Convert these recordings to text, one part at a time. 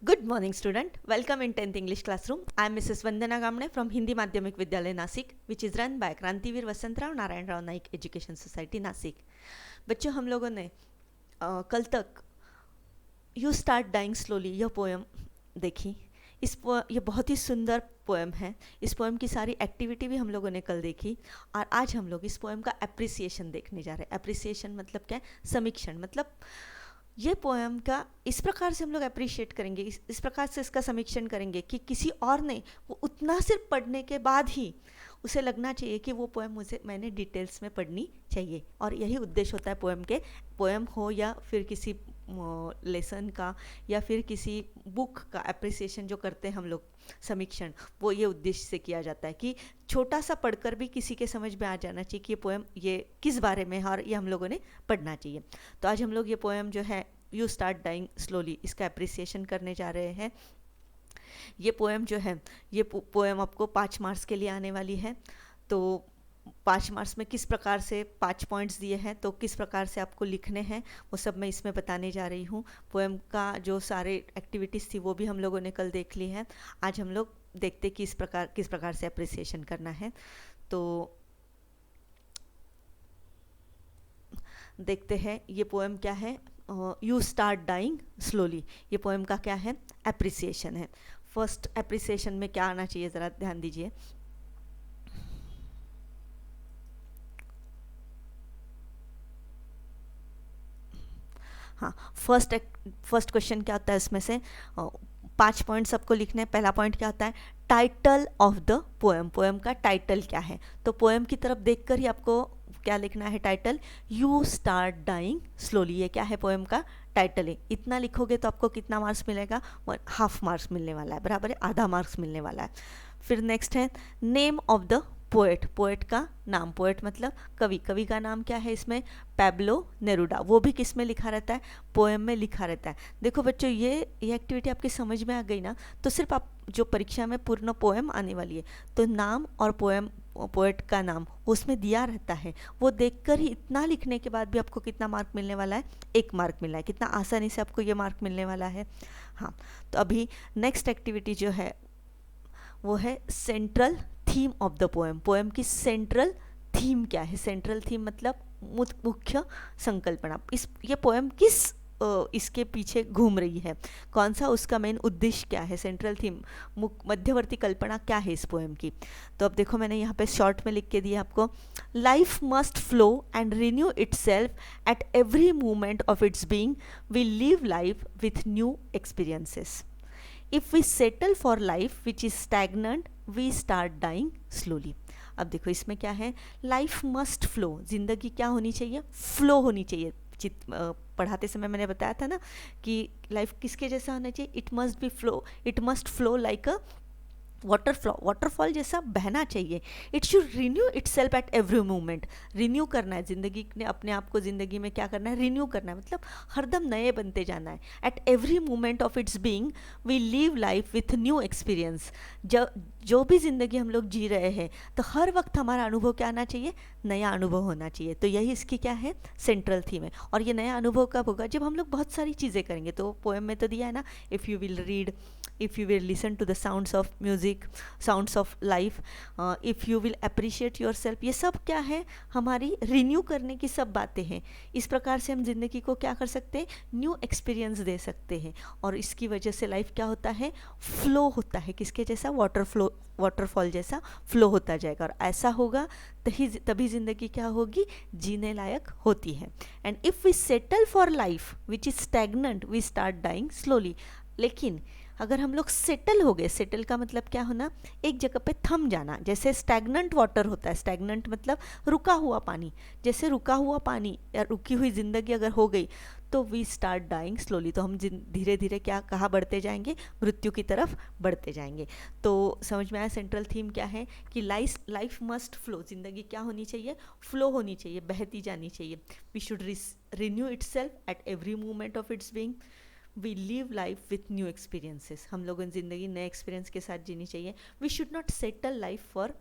Good morning, student. Welcome in 10th English classroom. I am Mrs. Vandana Gamne from Hindi Madhyamik Vidyalaya Nasik, which is run by Krantiveer Vasantrao Narayan Rao Naik education society Nashik. बच्चों, हम लोगों ने कल तक you start dying slowly यह poem देखी. ये बहुत ही सुंदर पोएम है. इस पोएम की सारी एक्टिविटी भी हम लोगों ने कल देखी और आज हम लोग इस पोएम का एप्रिसिएशन देखने जा रहे हैं. एप्रिसिएशन मतलब क्या है? समीक्षण. मतलब ये पोएम का इस प्रकार से हम लोग अप्रिशिएट करेंगे, इस प्रकार से इसका समीक्षण करेंगे कि किसी और ने वो उतना सिर्फ पढ़ने के बाद ही उसे लगना चाहिए कि वो पोएम मैंने डिटेल्स में पढ़नी चाहिए. और यही उद्देश्य होता है पोएम हो या फिर किसी लेसन का या फिर किसी बुक का एप्रिसिएशन जो करते हैं हम लोग समीक्षण, वो ये उद्देश्य से किया जाता है कि छोटा सा पढ़कर भी किसी के समझ में आ जाना चाहिए कि ये पोएम ये किस बारे में है और ये हम लोगों ने पढ़ना चाहिए. तो आज हम लोग ये पोएम जो है यू स्टार्ट डाइंग स्लोली, इसका एप्रिसिएशन करने जा रहे हैं. ये पोएम जो है ये पोएम आपको 5 मार्क्स के लिए आने वाली है. तो 5 मार्क्स में किस प्रकार से 5 पॉइंट्स दिए हैं, तो किस प्रकार से आपको लिखने हैं वो सब मैं इसमें बताने जा रही हूँ. पोएम का जो सारे एक्टिविटीज़ थी वो भी हम लोगों ने कल देख ली है. आज हम लोग देखते कि किस प्रकार से अप्रिसिएशन करना है. तो देखते हैं ये पोएम क्या है. यू स्टार्ट डाइंग स्लोली, ये पोएम का क्या है? एप्रिसिएशन है. फर्स्ट एप्रिसिएशन में क्या आना चाहिए, ज़रा ध्यान दीजिए. हाँ, फर्स्ट क्वेश्चन क्या होता है इसमें से 5 पॉइंट्स आपको लिखने हैं. पहला पॉइंट क्या होता है? Title of the poem. Poem का टाइटल क्या है? तो पोएम की तरफ देखकर ही आपको क्या लिखना है? Title. You start dying slowly, ये क्या है? पोएम का टाइटल है. इतना लिखोगे तो आपको कितना मार्क्स मिलेगा? 1/2 मार्क्स मिलने वाला है, बराबर है, आधा मार्क्स मिलने वाला है. फिर नेक्स्ट है name of the poet. Poet का नाम. पोएट मतलब कवि. कवि का नाम क्या है इसमें? Pablo Neruda. वो भी किस में लिखा रहता है? पोएम में लिखा रहता है. देखो बच्चों, ये एक्टिविटी आपकी समझ में आ गई ना. तो सिर्फ आप जो परीक्षा में पूर्ण पोएम आने वाली है तो नाम और पोएट का नाम उसमें दिया रहता है. वो देखकर ही इतना लिखने के बाद भी आपको कितना मार्क मिलने वाला है? 1 मार्क मिलना है. कितना आसानी से आपको ये मार्क मिलने वाला है. हाँ, तो अभी नेक्स्ट एक्टिविटी जो है वो है central theme of the poem. Poem की सेंट्रल थीम क्या है? सेंट्रल थीम मतलब मुख्य संकल्पना. ये पोएम इसके पीछे घूम रही है, कौन सा उसका मेन उद्देश्य क्या है? सेंट्रल थीम, मध्यवर्ती कल्पना क्या है इस पोएम की? तो अब देखो, मैंने यहाँ पे शॉर्ट में लिख के दिया आपको. Life must flow and renew itself at every moment of its being. We live life with new experiences. If we settle for life which is stagnant, we start dying slowly. अब देखो इसमें क्या है? लाइफ मस्ट फ्लो, जिंदगी क्या होनी चाहिए? Flow होनी चाहिए. पढ़ाते समय मैंने बताया था ना कि लाइफ किसके जैसा होना चाहिए? It must flow like a waterfall जैसा बहना चाहिए. It should renew itself at every moment. Renew करना है जिंदगी ने अपने आप को. जिंदगी में क्या करना है? रिन्यू करना है, मतलब हरदम नए बनते जाना है. At every moment of its being we live life with new experience. जो भी ज़िंदगी हम लोग जी रहे हैं तो हर वक्त हमारा अनुभव क्या आना चाहिए? नया अनुभव होना चाहिए. तो यही इसकी क्या है? सेंट्रल थीम है. और ये नया अनुभव कब होगा? जब हम लोग बहुत सारी चीज़ें करेंगे. तो पोएम में तो दिया है ना, if you will read, if you will listen to the sounds of music, sounds of life, if you will appreciate yourself. ये सब क्या है? हमारी रिन्यू करने की सब बातें हैं. इस प्रकार से हम जिंदगी को क्या कर सकते हैं? न्यू एक्सपीरियंस दे सकते हैं. और इसकी वजह से लाइफ क्या होता है? फ्लो होता है. किसके जैसा? वाटरफॉल जैसा फ्लो होता जाएगा. और ऐसा होगा तभी जिंदगी क्या होगी? जीने लायक होती है. And if we settle for life which is stagnant, we start dying slowly. लेकिन अगर हम लोग सेटल हो गए, सेटल का मतलब क्या होना? एक जगह पे थम जाना. जैसे स्टैग्नेंट वाटर होता है. स्टैग्नेंट मतलब रुका हुआ पानी. जैसे रुका हुआ पानी या रुकी हुई ज़िंदगी अगर हो गई तो वी स्टार्ट डाइंग स्लोली. तो हम धीरे धीरे कहाँ बढ़ते जाएंगे? मृत्यु की तरफ बढ़ते जाएंगे. तो समझ में आया सेंट्रल थीम क्या है? कि लाइफ मस्ट फ्लो. ज़िंदगी क्या होनी चाहिए? फ्लो होनी चाहिए, बहती जानी चाहिए. We should renew itself at every moment of its being. We live life with new experiences. हम लोगों ने ज़िंदगी नए एक्सपीरियंस के साथ जीनी चाहिए. We should not settle life for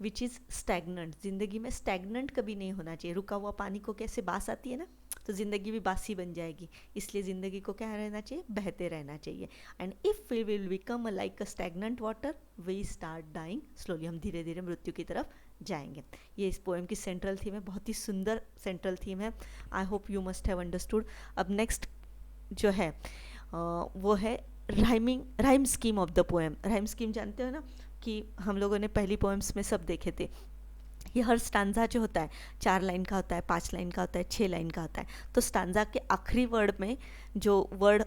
which is stagnant. ज़िंदगी में स्टैग्नेंट कभी नहीं होना चाहिए. रुका हुआ पानी को कैसे बास आती है ना, तो ज़िंदगी भी बासी बन जाएगी। इसलिए ज़िंदगी को क्या रहना चाहिए, बहते रहना चाहिए। And if we will become like a stagnant water we start dying slowly, हम धीरे धीरे मृत्यु की तरफ जाएंगे। ये इस पोएम की सेंट्रल थीम है, बहुत ही सुंदर सेंट्रल थीम है। I hope you must have understood. अब नेक्स्ट जो है वो है rhyme scheme of the poem. Rhyme scheme जानते हो ना कि हम लोगों ने पहली पोएम्स में सब देखे थे। ये हर स्टांजा जो होता है 4 लाइन का होता है, 5 लाइन का होता है, 6 लाइन का होता है। तो स्टांजा के आखिरी वर्ड में जो वर्ड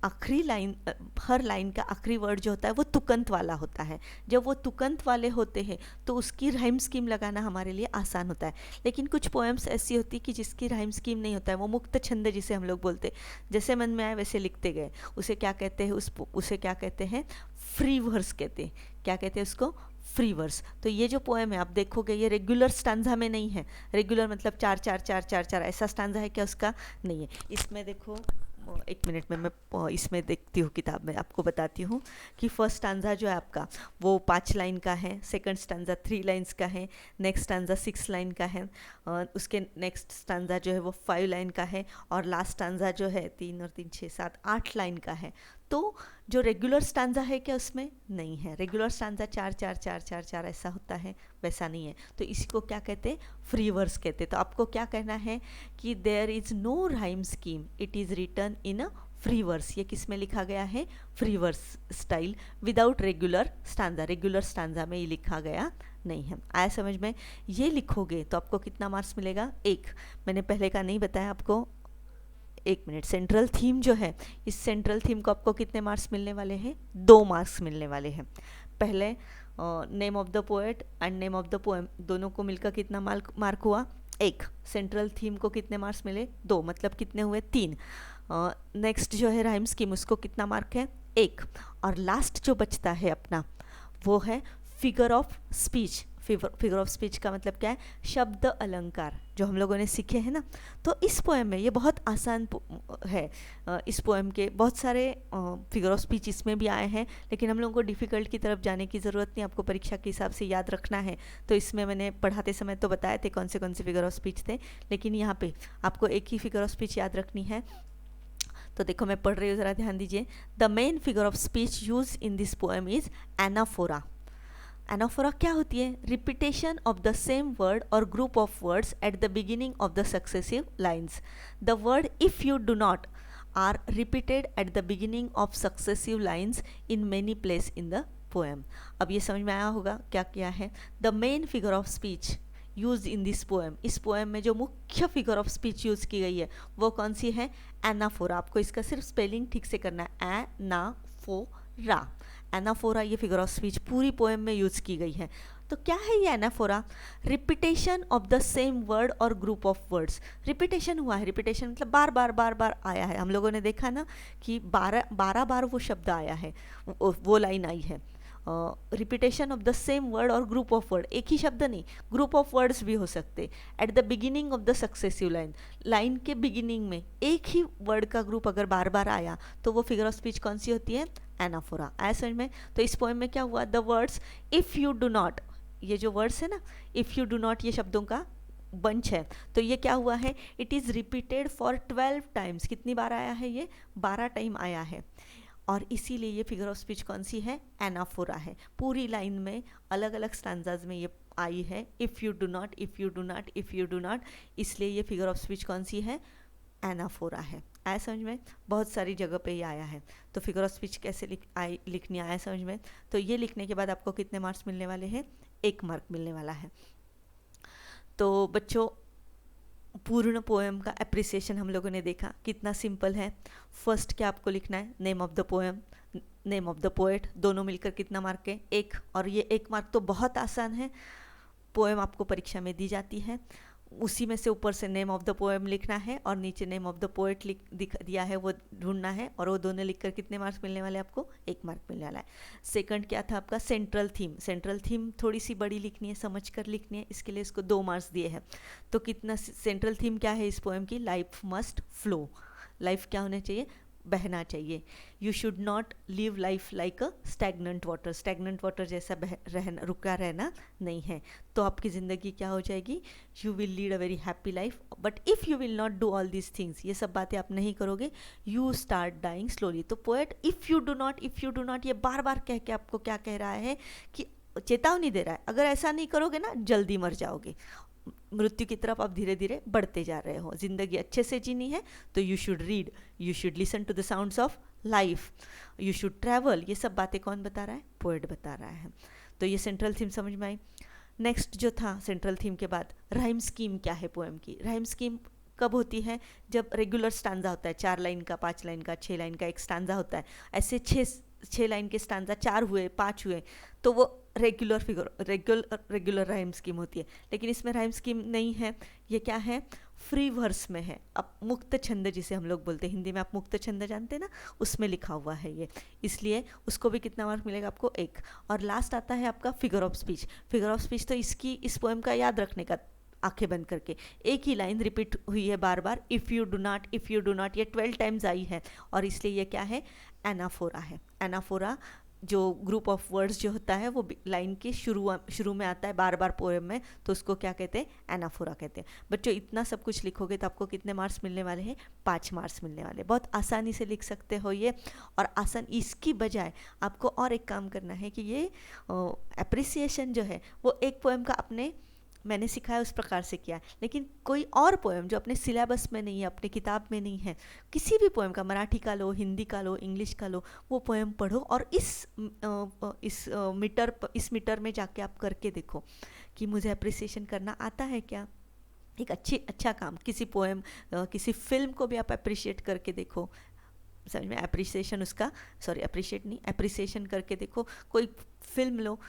आखिरी लाइन, हर लाइन का आखिरी वर्ड जो होता है वो तुकंत वाला होता है। जब वो तुकंत वाले होते हैं तो उसकी राइम स्कीम लगाना हमारे लिए आसान होता है। लेकिन कुछ पोएम्स ऐसी होती कि जिसकी राइम स्कीम नहीं होता है, वो मुक्त छंद जिसे हम लोग बोलते, जैसे मन में आए वैसे लिखते गए, उसे क्या कहते हैं, उसे क्या कहते हैं, फ्री वर्स कहते हैं। क्या कहते हैं उसको, फ्री वर्स। तो ये जो पोएम है आप देखोगे ये रेगुलर स्टांजा में नहीं है। रेगुलर मतलब 4 4 4 4 4 ऐसा स्टांजा है क्या, उसका नहीं है। इसमें देखो, एक मिनट में मैं इसमें देखती हूँ किताब में, आपको बताती हूँ कि फर्स्ट स्टांजा जो है आपका वो 5 लाइन का है, सेकंड स्टांजा 3 लाइन्स का है, नेक्स्ट स्टांजा 6 लाइन का है, उसके नेक्स्ट स्टांजा जो है वो 5 लाइन का है, और लास्ट स्टांजा जो है 3 और 3 6 7 8 लाइन का है। तो जो रेगुलर स्टांजा है क्या, उसमें नहीं है। रेगुलर स्टांजा 4 4 4 4 4 ऐसा होता है, वैसा नहीं है। तो इसी को क्या कहते हैं, फ्री वर्स कहते हैं। तो आपको क्या कहना है कि there is no rhyme scheme, it is written in a free verse. ये किस में लिखा गया है, free verse style, without regular stanza. Regular stanza में ये लिखा गया नहीं है। आया समझ में? ये लिखोगे तो आपको कितना मार्क्स मिलेगा, 1। मैंने पहले का नहीं बताया आपको, 1 मिनट। सेंट्रल थीम जो है, इस सेंट्रल थीम को आपको कितने मार्क्स मिलने वाले हैं, 2 मार्क्स मिलने वाले हैं। पहले name of the poet and name of the poem दोनों को मिलकर कितना मार्क हुआ, 1। सेंट्रल थीम को कितने मार्क्स मिले, 2, मतलब कितने हुए, 3। नेक्स्ट जो है राइम स्कीम, उसको कितना मार्क है, 1। और लास्ट जो बचता है अपना वो है figure of speech. Figure of speech का मतलब क्या है, शब्द अलंकार, जो हम लोगों ने सीखे हैं ना। तो इस पोएम में ये बहुत आसान है। इस पोएम के बहुत सारे फिगर ऑफ स्पीच इसमें भी आए हैं, लेकिन हम लोगों को डिफ़िकल्ट की तरफ जाने की ज़रूरत नहीं, आपको परीक्षा के हिसाब से याद रखना है। तो इसमें मैंने पढ़ाते समय तो बताए थे कौन से फिगर ऑफ स्पीच थे, लेकिन यहाँ पे आपको एक ही फिगर ऑफ स्पीच याद रखनी है। तो देखो मैं पढ़ रही हूँ, ज़रा ध्यान दीजिए। The main figure of speech use in this poem is anaphora. Anaphora क्या होती है, repetition of the same word और group of words at the beginning of the successive lines. The word if you do not are repeated at the beginning of successive lines in many place in the poem. अब ये समझ में आया होगा क्या क्या है। The main figure of speech use in this poem, इस पोएम में जो मुख्य फिगर ऑफ स्पीच यूज़ की गई है वो कौन सी है, एनाफोरा। आपको इसका सिर्फ स्पेलिंग ठीक से करना है, एनाफोरा। एनाफोरा ये फिगर ऑफ स्पीच पूरी पोएम में यूज़ की गई है। तो क्या है ये anaphora, repetition of the same word और ग्रुप ऑफ वर्ड्स। रिपीटेशन हुआ है, रिपीटेशन मतलब बार बार बार बार आया है। हम लोगों ने देखा ना कि 12 बार वो शब्द आया है, वो लाइन आई है। Repetition of the same word और ग्रुप ऑफ वर्ड, एक ही शब्द नहीं, ग्रुप ऑफ वर्ड्स भी हो सकते। Eight the beginning of the successive line, line के बिगिनिंग में एक ही वर्ड का ग्रुप अगर बार बार आया तो वो फिगर ऑफ स्पीच कौन सी होती है, एनाफोरा। आया समझ में? तो इस पोएम में क्या हुआ, the words if you do not, ये जो वर्ड्स है ना, इफ़ यू डू नॉट, ये शब्दों का बंच है। तो ये क्या हुआ है, it is repeated for 12 times. कितनी बार आया है ये, 12 टाइम आया है। और इसीलिए ये फिगर ऑफ स्पीच कौन सी है, एनाफोरा है। पूरी लाइन में अलग अलग स्टांजाज में ये आई है, if you do not, if you do not, if you do not, इसलिए ये फिगर ऑफ स्पीच कौन सी है, एनाफोरा है। आया समझ में? बहुत सारी जगह पे ये आया है। तो फिगर ऑफ स्पीच कैसे लिखनी, आया समझ में? तो ये लिखने के बाद आपको कितने मार्क्स मिलने वाले हैं, 1 मार्क मिलने वाला है। तो बच्चों पूर्ण पोएम का एप्रिसिएशन हम लोगों ने देखा, कितना सिंपल है। फर्स्ट क्या आपको लिखना है, name of the poem, name of the poet, दोनों मिलकर कितना मार्क है, 1। और ये 1 मार्क तो बहुत आसान है, पोएम आपको परीक्षा में दी जाती है, उसी में से ऊपर से नेम ऑफ द पोएम लिखना है और नीचे नेम ऑफ द पोएट दिया है वो ढूंढना है, और वो दोनों लिखकर कितने मार्क्स मिलने वाले आपको, 1 मार्क मिलने वाला है। सेकंड क्या था आपका, सेंट्रल थीम। सेंट्रल थीम थोड़ी सी बड़ी लिखनी है, समझ कर लिखनी है, इसके लिए इसको 2 मार्क्स दिए हैं। तो कितना, सेंट्रल थीम क्या है इस पोएम की, लाइफ मस्ट फ्लो। लाइफ क्या होना चाहिए, बहना चाहिए। You should not live life like a stagnant water, stagnant water जैसा रहना, रुका रहना नहीं है। तो आपकी ज़िंदगी क्या हो जाएगी, you will lead a very happy life. But if you will not do all these things, ये सब बातें आप नहीं करोगे, यू स्टार्ट डाइंग स्लोली। तो poet if you do not ये बार बार कह के आपको क्या कह रहा है कि चेतावनी दे रहा है, अगर ऐसा नहीं करोगे ना जल्दी मर जाओगे, मृत्यु की तरफ आप धीरे धीरे बढ़ते जा रहे हो। ज़िंदगी अच्छे से जीनी है तो you should read, you should listen to the sounds of life, you should travel. ये सब बातें कौन बता रहा है, पोएट बता रहा है। तो ये सेंट्रल थीम समझ में आई। नेक्स्ट जो था सेंट्रल थीम के बाद, राइम स्कीम क्या है पोएम की। राइम स्कीम कब होती है, जब रेगुलर स्टांजा होता है, 4 लाइन का, 5 लाइन का, 6 लाइन का एक स्टांजा होता है। ऐसे 6 लाइन के स्टांजा 4 हुए, 5 हुए, तो वो रेगुलर राइम स्कीम होती है। लेकिन इसमें राइम स्कीम नहीं है, ये क्या है, फ्री वर्स में है। अब मुक्त छंद जिसे हम लोग बोलते हैं, हिंदी में आप मुक्त छंद जानते हैं ना, उसमें लिखा हुआ है ये, इसलिए उसको भी कितना मार्क मिलेगा आपको, 1। और लास्ट आता है आपका figure of speech. Figure of speech तो इस पोएम का याद रखने का, आंखें बंद करके एक ही लाइन रिपीट हुई है बार बार, इफ़ यू डू नॉट, ये 12 टाइम्स आई है, और इसलिए ये क्या है, एनाफोरा है। एनाफोरा जो ग्रुप ऑफ वर्ड्स जो होता है वो लाइन के शुरू में आता है बार बार पोएम में, तो उसको क्या कहते हैं, एनाफोरा कहते हैं। बच्चों इतना सब कुछ लिखोगे तो आपको कितने मार्क्स मिलने वाले हैं, 5 मार्क्स मिलने वाले। बहुत आसानी से लिख सकते हो ये। और इसकी बजाय आपको और एक काम करना है कि ये अप्रिसिएशन जो है वो एक पोएम का अपने मैंने सिखाया उस प्रकार से किया, लेकिन कोई और पोएम जो अपने सिलेबस में नहीं है, अपने किताब में नहीं है, किसी भी पोएम का, मराठी का लो, हिंदी का लो, इंग्लिश का लो, वो पोएम पढ़ो और इस मीटर में जाके आप करके देखो कि मुझे अप्रिसिएशन करना आता है क्या। एक अच्छा काम, किसी पोएम, किसी फिल्म को भी आप अप्रिशिएट करके देखो, समझ में, अप्रिसिएशन करके देखो। कोई फिल्म लो,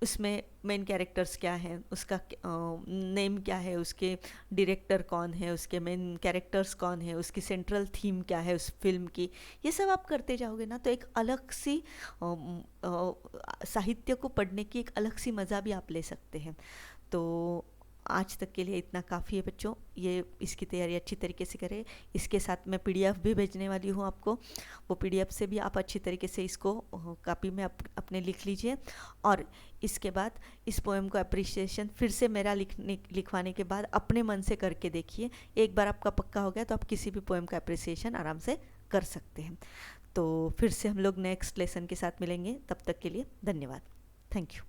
उसमें मेन कैरेक्टर्स क्या हैं, उसका नेम क्या है, उसके डायरेक्टर कौन है, उसके मेन कैरेक्टर्स कौन है, उसकी सेंट्रल थीम क्या है उस फिल्म की, ये सब आप करते जाओगे ना तो एक अलग सी साहित्य को पढ़ने की एक अलग सी मज़ा भी आप ले सकते हैं। तो आज तक के लिए इतना काफ़ी है बच्चों, ये इसकी तैयारी अच्छी तरीके से करें। इसके साथ मैं PDF भी भेजने वाली हूँ आपको, वो PDF से भी आप अच्छी तरीके से इसको कॉपी में अपने लिख लीजिए। और इसके बाद इस पोएम को अप्रिशिएशन फिर से मेरा लिखवाने के बाद अपने मन से करके देखिए। एक बार आपका पक्का हो गया तो आप किसी भी पोएम का अप्रिशिएशन आराम से कर सकते हैं। तो फिर से हम लोग नेक्स्ट लेसन के साथ मिलेंगे, तब तक के लिए धन्यवाद, थैंक यू।